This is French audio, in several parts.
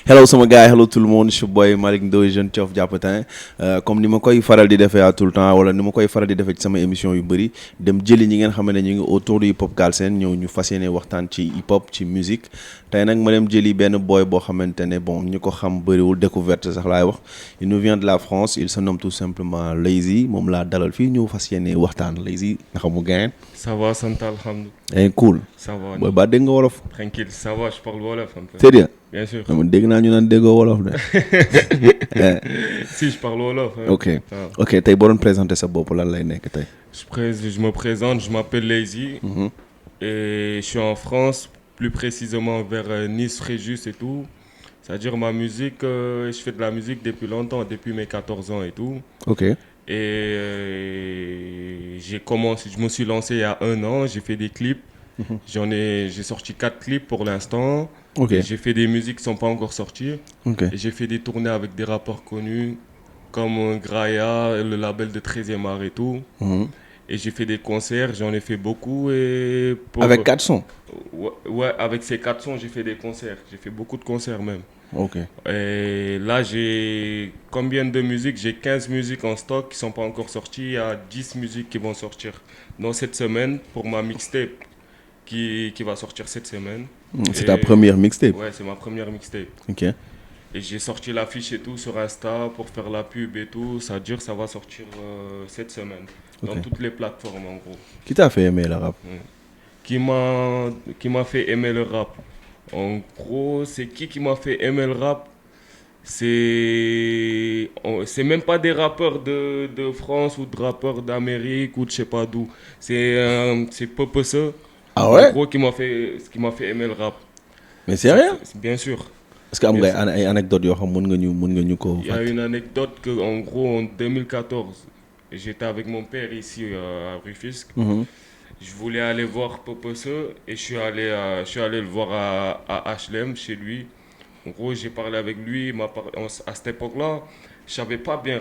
Hello sama gars yi hello tout le monde je suis boy Malick Ndoye jeune Thiof Diapatin comme ni ma koy faral di defee à tout le temps wala ni ma koy faral di defee ci sama émission yu bëri dem jëli ñi ngeen xam ne ñu ngi autour du hip hop Galsen ñëw ñu fas yéene waxtaan ci hip hop ci musique tey nag ma dem jëli benn boy boo xamante ne bon ñu ko xam bëriwul découverte sax laay wax il nous vient de la France il se nomme tout simplement Layzi moom laa dalal fii ñëw fas yéene waxtaan Layzi nga xam mu gain. Ça va sant alhamdulilah. Cool. Ça va. Booy ba dégg nga wolof. Tranquille ça va je parle wolof un peu. Sérieux? Bien sûr. man dégg naa ñu naan déggoo wolof de. Si je parle wolof. Hein. ok tey boo doon présenter sa bopp lan lay nekk tey. Je me présente, je m'appelle Layzi. Et je suis en France, plus précisément vers Nice, Fréjus et tout. C'est-à-dire ma musique, je fais de la musique depuis longtemps, depuis mes 14 ans et tout. Ok. Et j'ai commencé, je me suis lancé il y a 1 an, j'ai fait des clips. J'ai sorti 4 clips pour l'instant. Ok. J'ai fait des musiques qui ne sont pas encore sorties. Ok. Et j'ai fait des tournées avec des rappeurs connus comme Graia, le label de 13e art et tout. Et j'ai fait des concerts, j'en ai fait beaucoup. Avec 4 sons? Ouais, avec ces 4 sons, j'ai fait des concerts. J'ai fait beaucoup de concerts même. Ok. Et là, j'ai combien de musiques? J'ai 15 musiques en stock qui ne sont pas encore sorties. Il y a 10 musiques qui vont sortir dans cette semaine pour ma mixtape qui va sortir cette semaine. C'est ta première mixtape? Ouais, c'est ma première mixtape. Ok. Et j'ai sorti l'affiche et tout sur Insta pour faire la pub et tout. Ça va sortir cette semaine. Dans toutes les plateformes en gros. Qui t'a fait aimer le rap? Qui m'a fait aimer le rap? En gros, c'est qui m'a fait aimer le rap? C'est même pas des rappeurs de France ou de rappeurs d'Amérique ou de je sais pas d'où. C'est Popose. Ah ouais? En gros, qui m'a fait aimer le rap. Mais c'est rien? Bien sûr. Est-ce qu'il y a une anecdote? Il y a une anecdote que, en gros, en 2014, j'étais avec mon père ici à Rufisque. Je voulais aller voir Popose et je suis allé le voir à HLM chez lui. En gros, j'ai parlé avec lui. À cette époque-là, je ne savais pas bien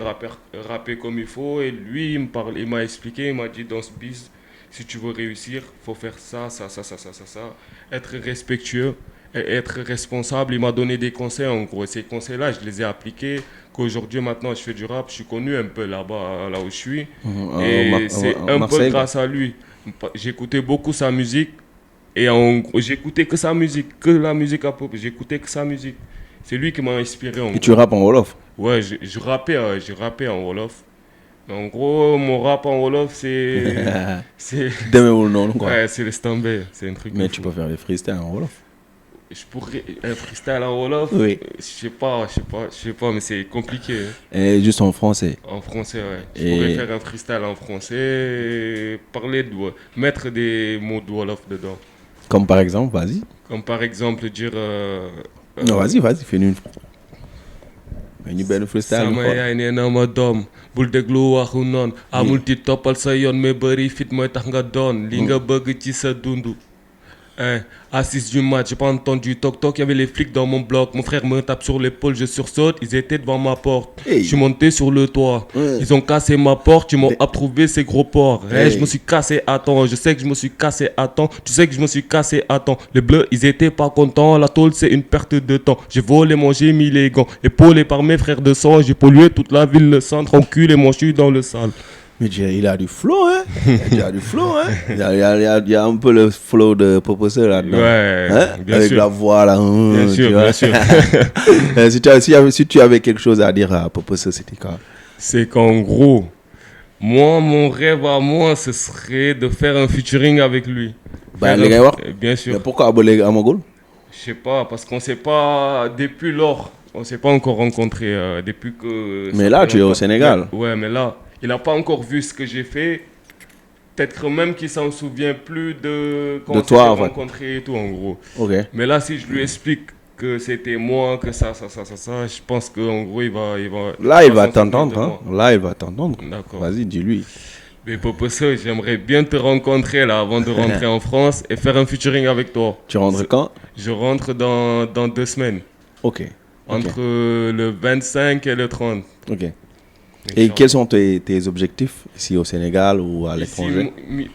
rapper comme il faut. Et lui, il m'a expliqué, il m'a dit dans ce biz, si tu veux réussir, il faut faire ça. Être respectueux et être responsable. Il m'a donné des conseils en gros. Et ces conseils-là, je les ai appliqués. Qu'aujourd'hui, maintenant, je fais du rap. Je suis connu un peu là-bas, là où je suis. Et c'est un peu grâce à lui. J'écoutais beaucoup sa musique. Et en gros, j'écoutais que sa musique. Que la musique à pop. J'écoutais que sa musique. C'est lui qui m'a inspiré. Et tu rappes en Wolof? Ouais, je rappais en Wolof. En gros, mon rap en Wolof, c'est... Ouais, c'est le stambé. C'est un truc. Mais tu peux faire des freestyles en Wolof? Je pourrais un freestyle en Wolof? Oui. Je sais pas, mais c'est compliqué. Et juste en français? En français, ouais. Je pourrais faire un freestyle en français et mettre des mots de Wolof dedans. Comme par exemple, vas-y. Comme par exemple, dire... non, vas-y, fais-nous une... ñu benn freestyle sama yaay nee na ma doom bul déglu waxu noon amul ti toppal sa yoon mais bëri fit mooy tax nga doon li nga bëgg ci sa dundu. À 6 du match, j'ai pas entendu toc-toc, il y avait les flics dans mon bloc. Mon frère me tape sur l'épaule, je sursaute, ils étaient devant ma porte. Je suis monté sur le toit, ils ont cassé ma porte, ils m'ont approuvé ces gros porcs. Je me suis cassé à temps, je sais que je me suis cassé à temps, tu sais que je me suis cassé à temps. Les bleus, ils étaient pas contents, la tôle c'est une perte de temps. J'ai volé, j'ai mis les gants, épaulé par mes frères de sang, j'ai pollué toute la ville, le centre, enculé, je suis dans le sale. Mais il a du flow, hein? Il y a un peu le flow de Popose là-dedans. Ouais, hein? Bien avec sûr. La voix là. Bien sûr. Si tu avais quelque chose à dire à Popose, c'était quoi? C'est qu'en gros, moi, mon rêve à moi, ce serait de faire un featuring avec lui. Bien sûr. Mais pourquoi Abolé Amagol? Je sais pas, parce qu'on s'est pas, depuis lors, on s'est pas encore rencontrés, depuis que... Mais là, tu es au Sénégal. Ouais, mais là... Il n'a pas encore vu ce que j'ai fait. Peut-être même qu'il s'en souvient plus de quand on s'est rencontrés et tout, en gros. Okay. Mais là, si je lui explique que c'était moi, que ça, je pense qu'en gros, il va... Là, il va t'entendre. Hein? Là, il va t'entendre. D'accord. Vas-y, dis-lui. Mais Popose, j'aimerais bien te rencontrer là, avant de rentrer en France et faire un featuring avec toi. Tu rentres quand? Je rentre dans 2 semaines. Ok. Entre le 25 et le 30. Ok. Et quels sont tes objectifs ici au Sénégal ou à l'étranger?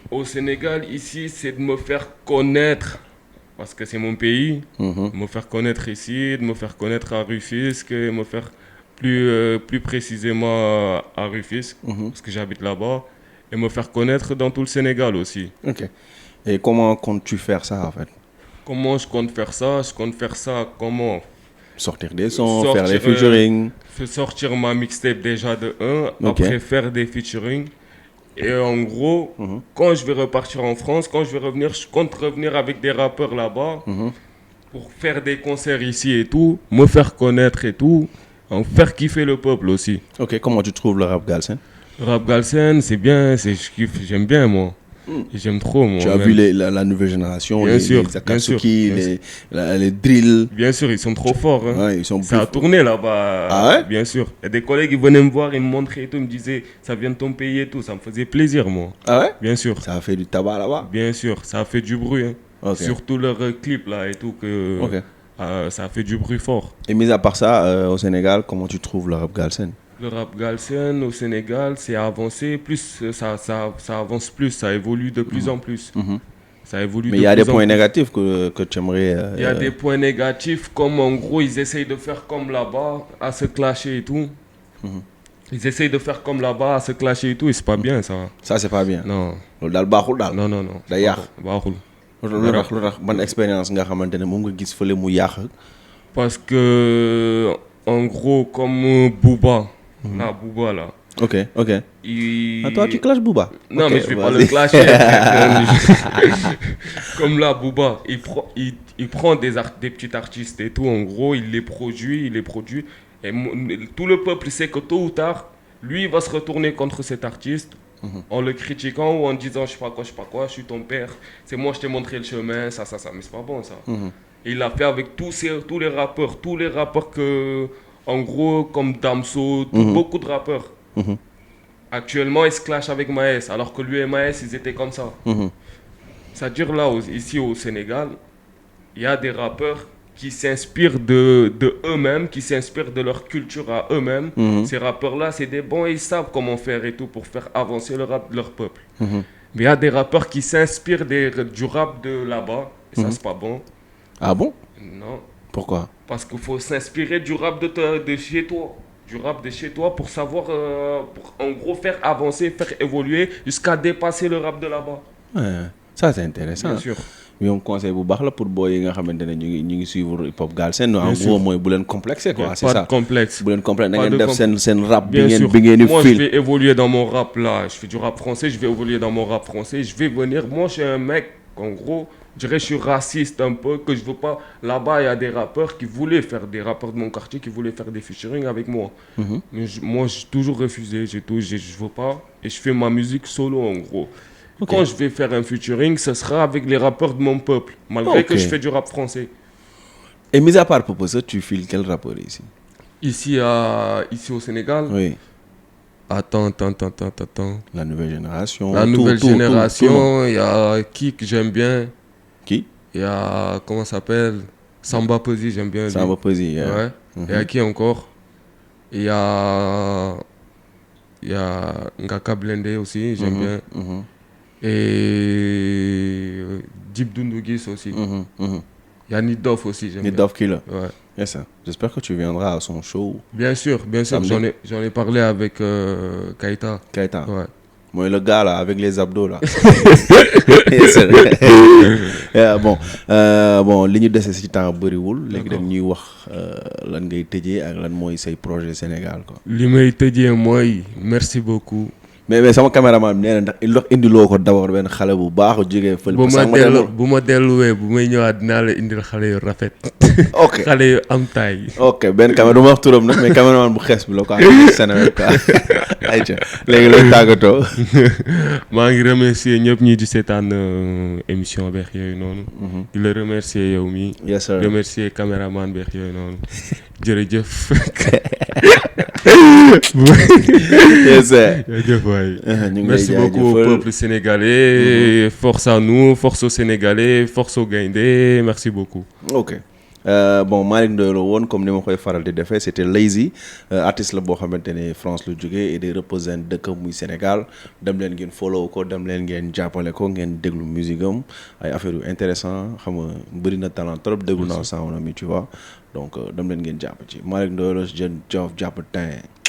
Au Sénégal, ici, c'est de me faire connaître parce que c'est mon pays, me faire connaître ici, de me faire connaître à Rufisque, et me faire plus précisément à Rufisque, parce que j'habite là-bas, et me faire connaître dans tout le Sénégal aussi. Ok. Et comment comptes-tu faire ça en fait? Comment je compte faire ça? Je compte faire ça comment? Sortir des sons, faire les featuring. Sortir ma mixtape déjà de 1, après faire des featuring. Et en gros, quand je vais repartir en France, quand je vais revenir, je compte revenir avec des rappeurs là-bas pour faire des concerts ici et tout, me faire connaître et tout, en faire kiffer le peuple aussi. Ok, comment tu trouves le rap galsen? Le rap galsen, c'est bien, je kiffe, j'aime bien moi. J'aime trop moi. Tu as vu la nouvelle génération, bien sûr, les Akatsuki, les drills. Bien sûr, ils sont trop forts. Hein. Ouais, ils sont ça a tourné là-bas. Ah ouais? Bien sûr. Il y a des collègues qui venaient me voir, ils me montraient et tout, ils me disaient ça vient de ton pays et tout. Ça me faisait plaisir moi. Ah ouais? Bien sûr. Ça a fait du tabac là-bas? Bien sûr, ça a fait du bruit. Hein. Okay. Surtout leurs clips là et tout, ça a fait du bruit fort. Et mis à part ça, au Sénégal, comment tu trouves le rap galsen? Le rap galsen au Sénégal, c'est avancé, plus ça avance plus, ça évolue de plus en plus. Ça évolue. Mais il y a des points négatifs que tu aimerais. Il y a des points négatifs, comme en gros, ils essayent de faire comme là-bas, à se clasher et tout. Ils essayent de faire comme là-bas, à se clasher et tout, et c'est pas bien ça. Ça, c'est pas bien. Non. Non. Non. D'ailleurs. Bonne expérience parce que, en gros, comme Booba. Ah, Booba là. Ok. Toi, tu clashes Booba? Non, mais je vais pas le clasher. Comme là, Booba, il prend des petits artistes et tout, en gros, il les produit. Et tout le peuple sait que tôt ou tard, lui, il va se retourner contre cet artiste en le critiquant ou en disant je sais pas quoi, je suis ton père, c'est moi, je t'ai montré le chemin, ça. Mais c'est pas bon, ça. Et il l'a fait avec tous les rappeurs que... En gros, comme Damso, beaucoup de rappeurs. Actuellement, ils se clashent avec Maes, alors que lui et Maes, ils étaient comme ça. C'est-à-dire là, ici au Sénégal, il y a des rappeurs qui s'inspirent de eux-mêmes, qui s'inspirent de leur culture à eux-mêmes. Ces rappeurs-là, c'est des bons, ils savent comment faire et tout pour faire avancer le rap de leur peuple. Mais il y a des rappeurs qui s'inspirent du rap de là-bas, et ça, c'est pas bon. Ah bon? Non. Pourquoi? Parce qu'il faut s'inspirer du rap de chez toi. Du rap de chez toi pour savoir, pour en gros faire avancer, faire évoluer jusqu'à dépasser le rap de là-bas. Ouais, ça c'est intéressant. Bien sûr. Mais un conseil bu baax la pour boy yi nga xamantene ñu ngi suivre hip hop galsen en gros mooy bu leen complexer quoi, c'est ça. Pas de complexe. Bu leen complexe, da ngeen def sen rap bi ngeen fil. Moi je vais évoluer dans mon rap là, je fais du rap français, je vais évoluer dans mon rap français, je vais venir, moi je suis un mec en gros je dirais que je suis raciste un peu, que je veux pas. Là-bas, il y a des rappeurs qui voulaient faire, des rappeurs de mon quartier qui voulaient faire des featuring avec moi. Mais moi, j'ai toujours refusé, je veux pas. Et je fais ma musique solo en gros. Quand je vais faire un featuring, ce sera avec les rappeurs de mon peuple, malgré que je fais du rap français. Et mis à part pour ça, tu files quel rappeur ici? Ici au Sénégal? Oui. Attends. La nouvelle génération. La nouvelle génération, il y a qui que j'aime bien. Qui? Il y a, comment ça s'appelle? Samba Peuzzi, j'aime bien. Samba Peuzzi, ouais. Et à qui encore? Il y a Ngaka Blindé aussi, j'aime bien. Et Dip Doundou Guiss aussi. Il y a Nidoff aussi, j'aime bien. Nidoff Killer. Ouais. Yes, j'espère que tu viendras à son show. Bien sûr. J'en ai parlé avec Kaita. Ouais. Moi, le gars là, avec les abdos là. Bon, li ñu dese ci temps bëriwul. Léegi dem ñuy wax lan ngay tëjee ak lan mooy say projet Sénégal quoi. Li may tëjee mooy merci beaucoup. mais sama caméraman bi nee na ndax indiloo ko d'abord benn xale bu baax jógee fële. bu ma delluwee bu may ñëwaat dinaa la indil xale yu rafet. ok xale yu am taay. ok benn caméra du ma wax turam nag mais caméraman bu xees bi la quoi. Sénégal quoi. ayca léegi looy tàggatoo. maa ngi remercier ñëpp ñi di seetaan émission beex yooyu noonu. di la remercier yow mi. yes sir. remercier caméraman beex yooyu noonu. jërëjëf. yes sir. jërëjëf waay. Merci beaucoup au peuple sénégalais. Force à nous, force aux Sénégalais, force aux Gaindés. Merci beaucoup. Ok. bon Malick Ndoye la woon comme ni ma koy faral di defee c'était Lazy artiste la boo xamante ne France la jógee et day représente dëkk muy Sénégal dem leen ngeen follow ko dem leen ngeen jàppale ko ngeen déglu musique am ay affaires yu intéressant xam nga bëri na talent trop déglu naa sound am tu vois donc dem leen ngeen jàpp ci Malick Ndoye la jeune Joof jàpp temps